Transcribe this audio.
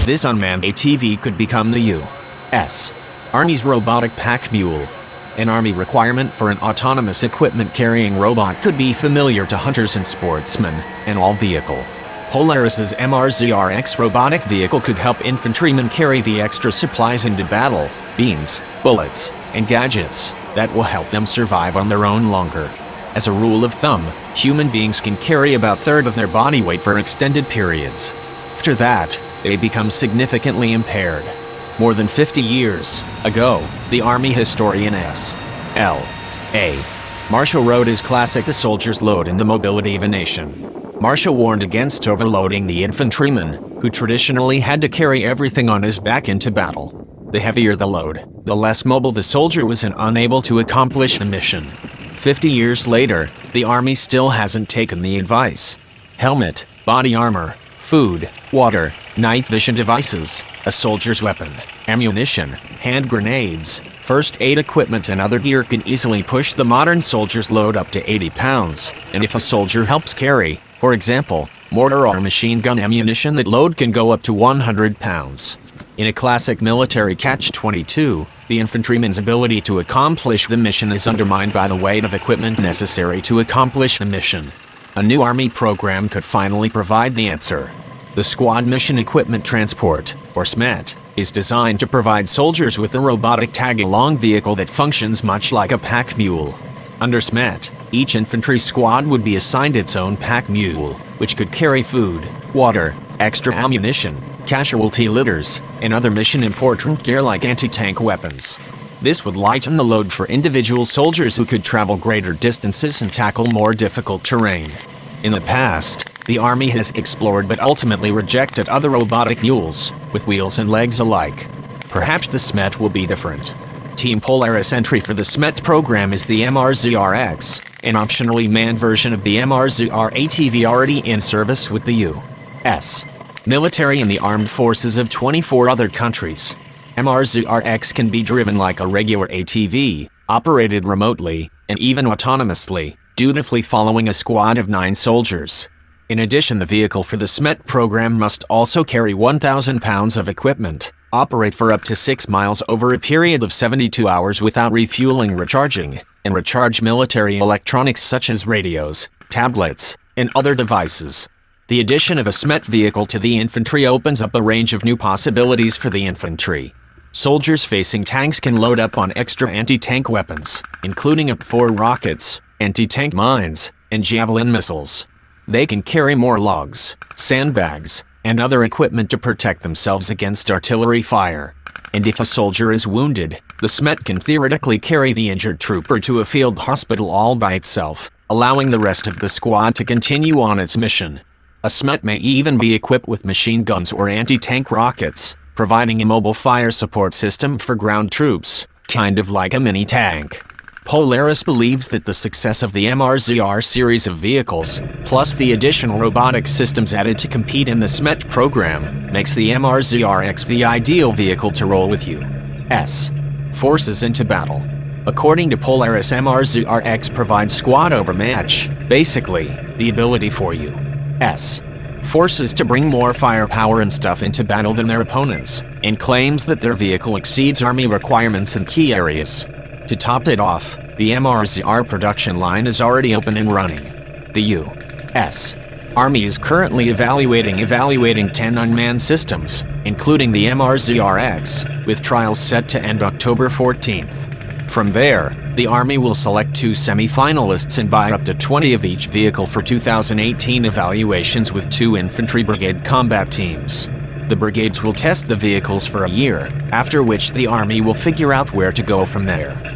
This unmanned ATV could become the U.S. Army's robotic pack mule. An Army requirement for an autonomous equipment-carrying robot could be familiar to hunters and sportsmen, an all-vehicle. Polaris's MRZR-X robotic vehicle could help infantrymen carry the extra supplies into battle, beans, bullets, and gadgets that will help them survive on their own longer. As a rule of thumb, human beings can carry about a third of their body weight for extended periods. After that, they become significantly impaired. More than 50 years ago, the Army historian S.L.A. Marshall wrote his classic The Soldier's Load in the Mobility of a Nation. Marshall warned against overloading the infantryman, who traditionally had to carry everything on his back into battle. The heavier the load, the less mobile the soldier was and unable to accomplish the mission. 50 years later, the Army still hasn't taken the advice. Helmet, body armor, food, water, night vision devices, a soldier's weapon, ammunition, hand grenades, first aid equipment and other gear can easily push the modern soldier's load up to 80 pounds, and if a soldier helps carry, for example, mortar or machine gun ammunition, that load can go up to 100 pounds. In a classic military catch-22, the infantryman's ability to accomplish the mission is undermined by the weight of equipment necessary to accomplish the mission. A new Army program could finally provide the answer. The Squad Mission Equipment Transport, or SMET, is designed to provide soldiers with a robotic tag-along vehicle that functions much like a pack mule. Under SMET, each infantry squad would be assigned its own pack mule, which could carry food, water, extra ammunition, casualty litters, and other mission-important gear like anti-tank weapons. This would lighten the load for individual soldiers who could travel greater distances and tackle more difficult terrain. In the past, the Army has explored but ultimately rejected other robotic mules, with wheels and legs alike. Perhaps the SMET will be different. Team Polaris entry for the SMET program is the MRZR-X, an optionally manned version of the MRZR-ATV already in service with the U.S. military and the armed forces of 24 other countries. MRZR-X can be driven like a regular ATV, operated remotely, and even autonomously, dutifully following a squad of 9 soldiers. In addition, the vehicle for the SMET program must also carry 1,000 pounds of equipment, operate for up to 6 miles over a period of 72 hours without refueling, recharging, and recharge military electronics such as radios, tablets, and other devices. The addition of a SMET vehicle to the infantry opens up a range of new possibilities for the infantry. Soldiers facing tanks can load up on extra anti-tank weapons, including up 4 rockets, anti-tank mines, and javelin missiles. They can carry more logs, sandbags, and other equipment to protect themselves against artillery fire. And if a soldier is wounded, the SMET can theoretically carry the injured trooper to a field hospital all by itself, allowing the rest of the squad to continue on its mission. A SMET may even be equipped with machine guns or anti-tank rockets, providing a mobile fire support system for ground troops, kind of like a mini-tank. Polaris believes that the success of the MRZR series of vehicles, plus the additional robotic systems added to compete in the SMET program, makes the MRZR-X the ideal vehicle to roll with U.S. forces into battle. According to Polaris, MRZR-X provides squad overmatch, basically, the ability for U.S. forces to bring more firepower and stuff into battle than their opponents, and claims that their vehicle exceeds Army requirements in key areas. To top it off, the MRZR production line is already open and running. The U.S. Army is currently evaluating 10 unmanned systems, including the MRZR-X, with trials set to end October 14th. From there, the Army will select 2 semi-finalists and buy up to 20 of each vehicle for 2018 evaluations with 2 infantry brigade combat teams. The brigades will test the vehicles for a year, after which the Army will figure out where to go from there.